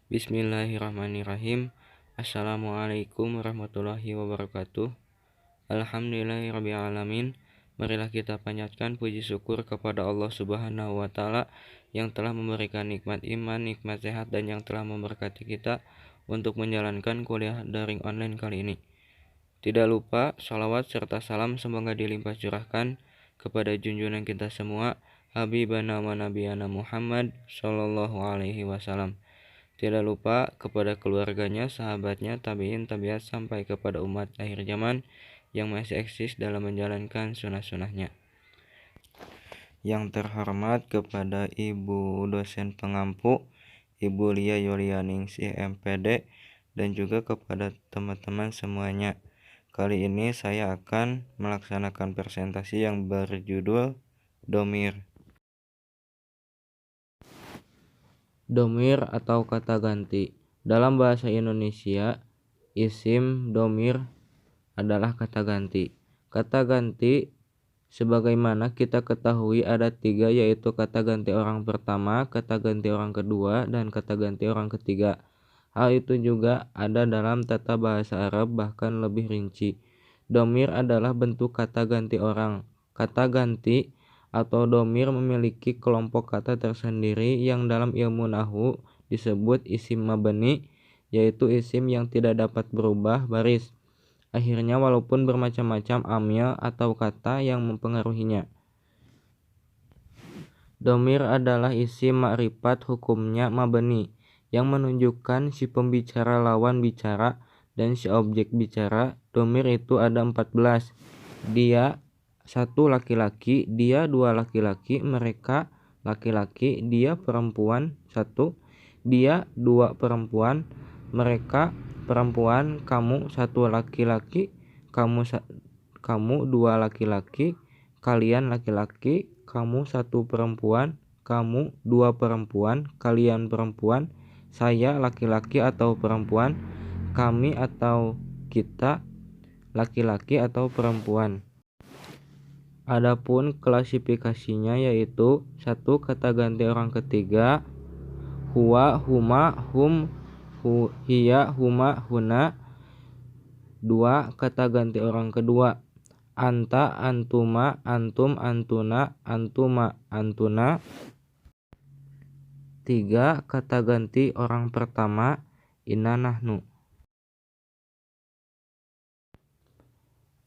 Bismillahirrahmanirrahim. Assalamualaikum warahmatullahi wabarakatuh. Alhamdulillahirrabbilalamin. Marilah kita panjatkan puji syukur kepada Allah Subhanahu wa Ta'ala yang telah memberikan nikmat iman, nikmat sehat, dan yang telah memberkati kita untuk menjalankan kuliah daring online kali ini. Tidak lupa sholawat serta salam semoga dilimpah curahkan kepada junjungan kita semua, Habibana wa Nabiyana Muhammad Sallallahu Alaihi Wasallam. Tidak lupa kepada keluarganya, sahabatnya, tabi'in, tabiat, sampai kepada umat akhir zaman yang masih eksis dalam menjalankan sunnah-sunnahnya. Yang terhormat kepada Ibu dosen pengampu, Ibu Lia Yulianingsih MPD, dan juga kepada teman-teman semuanya. Kali ini saya akan melaksanakan presentasi yang berjudul Domir. Domir atau kata ganti. Dalam bahasa Indonesia, isim domir adalah kata ganti. Kata ganti sebagaimana kita ketahui ada 3, yaitu kata ganti orang pertama, kata ganti orang kedua, dan kata ganti orang ketiga. Hal itu juga ada dalam tata bahasa Arab, bahkan lebih rinci. Domir adalah bentuk kata ganti orang. Kata ganti atau domir memiliki kelompok kata tersendiri yang dalam ilmu nahwu disebut isim mabni, yaitu isim yang tidak dapat berubah baris akhirnya walaupun bermacam-macam amil atau kata yang mempengaruhinya. Domir adalah isim makrifat, hukumnya mabni, yang menunjukkan si pembicara lawan bicara dan si objek bicara. Domir itu ada 14. Dia 1 laki-laki, dia 2 laki-laki, mereka laki-laki, dia perempuan 1, dia 2 perempuan, mereka perempuan, kamu 1 laki-laki, kamu 2 laki-laki, kalian laki-laki, kamu 1 perempuan, kamu 2 perempuan, kalian perempuan, saya laki-laki atau perempuan, kami atau kita laki-laki atau perempuan. Adapun klasifikasinya yaitu 1 kata ganti orang ketiga, huwa, huma, hum, hiya, huma, huna. 2 kata ganti orang kedua, anta, antuma, antum, antuna, antuma, antuna. 3 kata ganti orang pertama, inna, nahnu.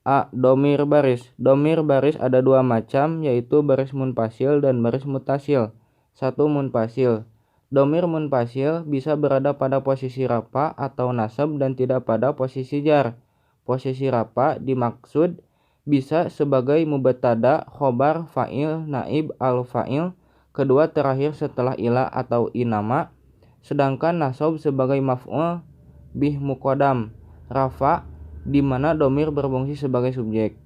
A. Domir baris. Domir baris ada 2 macam, yaitu baris munfasil dan baris mutasil. 1 munfasil. Domir munfasil bisa berada pada posisi rafa atau nasab dan tidak pada posisi jar. Posisi rafa dimaksud bisa sebagai mubtada, khobar, fa'il, naib, al-fa'il, kedua terakhir setelah ila atau inama, sedangkan nasab sebagai maf'ul bih muqaddam, rafa di mana domir berfungsi sebagai subjek.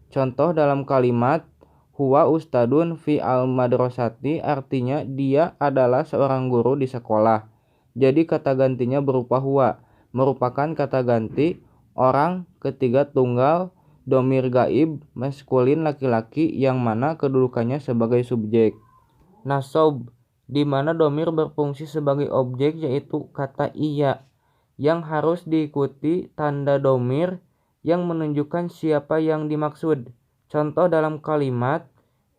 Contoh dalam kalimat huwa ustadun fi al-madrasati, artinya dia adalah seorang guru di sekolah. Jadi kata gantinya berupa huwa, merupakan kata ganti orang ketiga tunggal domir gaib maskulin laki-laki yang mana kedudukannya sebagai subjek. Nasab di mana domir berfungsi sebagai objek, yaitu kata iya yang harus diikuti tanda domir yang menunjukkan siapa yang dimaksud. Contoh dalam kalimat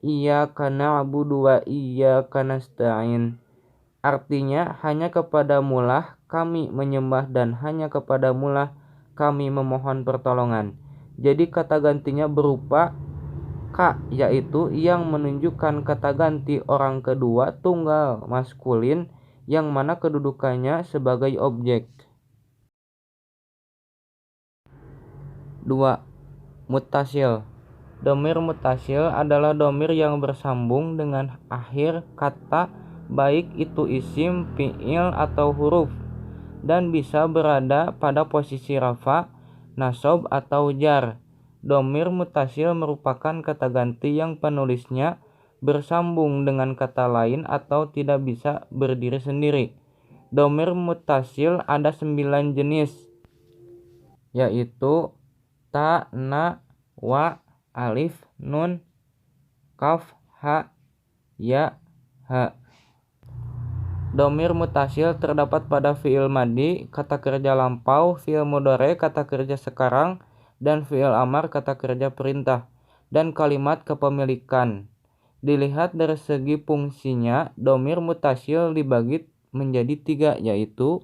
iyyaka na'budu wa iyyaka nasta'in, artinya hanya kepadamulah kami menyembah dan hanya kepadamulah kami memohon pertolongan. Jadi kata gantinya berupa ka, yaitu yang menunjukkan kata ganti orang kedua tunggal maskulin yang mana kedudukannya sebagai objek. 2. Mutasil. Domir mutasil adalah domir yang bersambung dengan akhir kata baik itu isim, fi'il, atau huruf dan bisa berada pada posisi rafa, nasab, atau jar. Domir mutasil merupakan kata ganti yang penulisnya bersambung dengan kata lain atau tidak bisa berdiri sendiri. Domir mutasil ada 9 jenis, yaitu ta, na, wa, alif, nun, kaf, ha, ya, ha. Domir mutasil terdapat pada fiil madi, kata kerja lampau, fiil mudhari, kata kerja sekarang, dan fiil amar, kata kerja perintah, dan kalimat kepemilikan. Dilihat dari segi fungsinya, domir mutasil dibagi menjadi 3, yaitu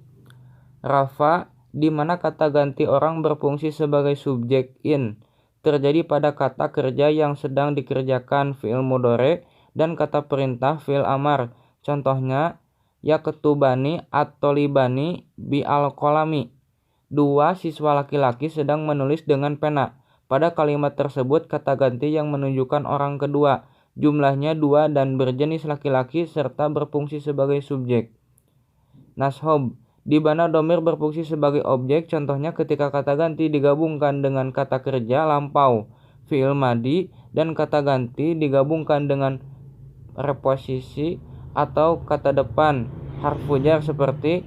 rafa, di mana kata ganti orang berfungsi sebagai subjek in, terjadi pada kata kerja yang sedang dikerjakan fiil mudhari, dan kata perintah fiil amar. Contohnya, yaktubani at-thalibani bi al-qalami. 2 siswa laki-laki sedang menulis dengan pena. Pada kalimat tersebut kata ganti yang menunjukkan orang kedua, jumlahnya 2 dan berjenis laki-laki serta berfungsi sebagai subjek. Nashob, di mana domir berfungsi sebagai objek, contohnya ketika kata ganti digabungkan dengan kata kerja lampau, fiil madi, dan kata ganti digabungkan dengan reposisi atau kata depan harfu jar seperti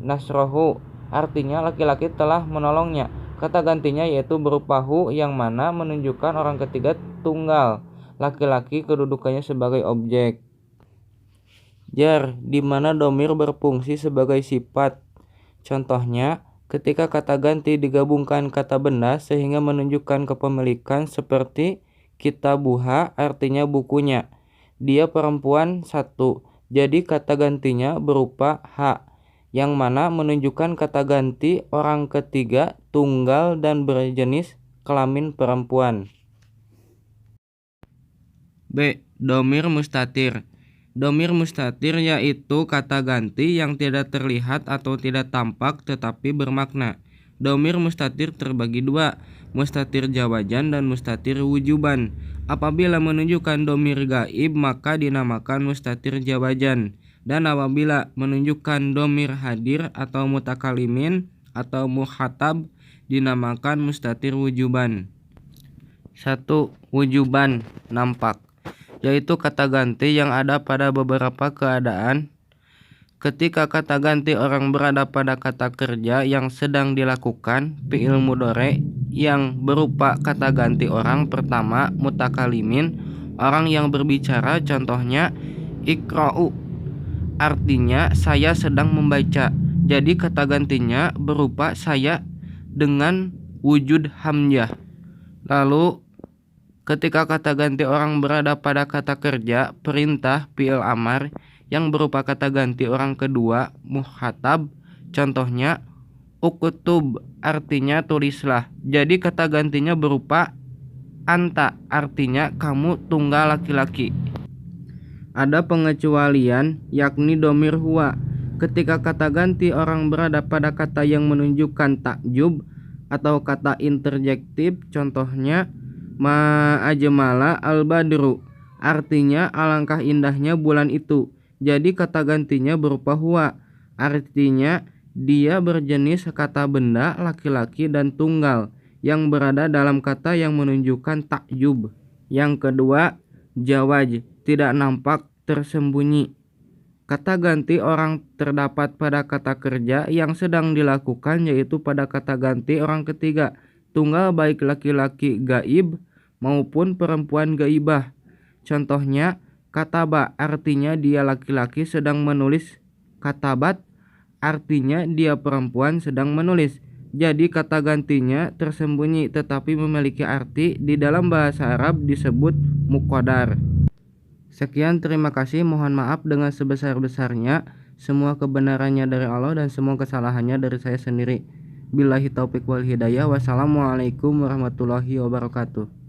nasrohu, artinya laki-laki telah menolongnya. Kata gantinya yaitu berupa hu yang mana menunjukkan orang ketiga tunggal, laki-laki kedudukannya sebagai objek. Jar, di mana domir berfungsi sebagai sifat. Contohnya, ketika kata ganti digabungkan kata benda sehingga menunjukkan kepemilikan seperti kitabuha, artinya bukunya. Dia perempuan 1, jadi kata gantinya berupa ha, yang mana menunjukkan kata ganti orang ketiga tunggal dan berjenis kelamin perempuan. B. Domir mustatir. Domir mustatir yaitu kata ganti yang tidak terlihat atau tidak tampak tetapi bermakna. Domir mustatir terbagi 2, mustatir jawajan dan mustatir wujuban. Apabila menunjukkan domir gaib maka dinamakan mustatir jawajan, dan apabila menunjukkan domir hadir atau mutakalimin atau muhatab dinamakan mustatir wujuban. 1. Wujuban, nampak, yaitu kata ganti yang ada pada beberapa keadaan. Ketika kata ganti orang berada pada kata kerja yang sedang dilakukan, fi'il mudhari yang berupa kata ganti orang pertama mutakalimin, orang yang berbicara, contohnya iqra'u, artinya saya sedang membaca. Jadi kata gantinya berupa saya dengan wujud hamzah. Lalu ketika kata ganti orang berada pada kata kerja perintah fi'il amar yang berupa kata ganti orang kedua muhatab, contohnya uktub, artinya tulislah. Jadi kata gantinya berupa anta, artinya kamu tunggal laki-laki. Ada pengecualian, yakni domir huwa. Ketika kata ganti orang berada pada kata yang menunjukkan takjub atau kata interjektif, contohnya ma ajmala al-badru, artinya alangkah indahnya bulan itu. Jadi kata gantinya berupa huwa, artinya dia berjenis kata benda laki-laki dan tunggal yang berada dalam kata yang menunjukkan takjub. Yang kedua, jawaj, tidak nampak, tersembunyi. Kata ganti orang terdapat pada kata kerja yang sedang dilakukan, yaitu pada kata ganti orang ketiga tunggal baik laki-laki gaib maupun perempuan gaibah. Contohnya kataba, artinya dia laki-laki sedang menulis. Katabat, artinya dia perempuan sedang menulis. Jadi kata gantinya tersembunyi tetapi memiliki arti di dalam bahasa Arab disebut muqaddar. Sekian, terima kasih. Mohon maaf dengan sebesar-besarnya. Semua kebenarannya dari Allah dan semua kesalahannya dari saya sendiri. Billahi taufiq wal hidayah. Wassalamualaikum warahmatullahi wabarakatuh.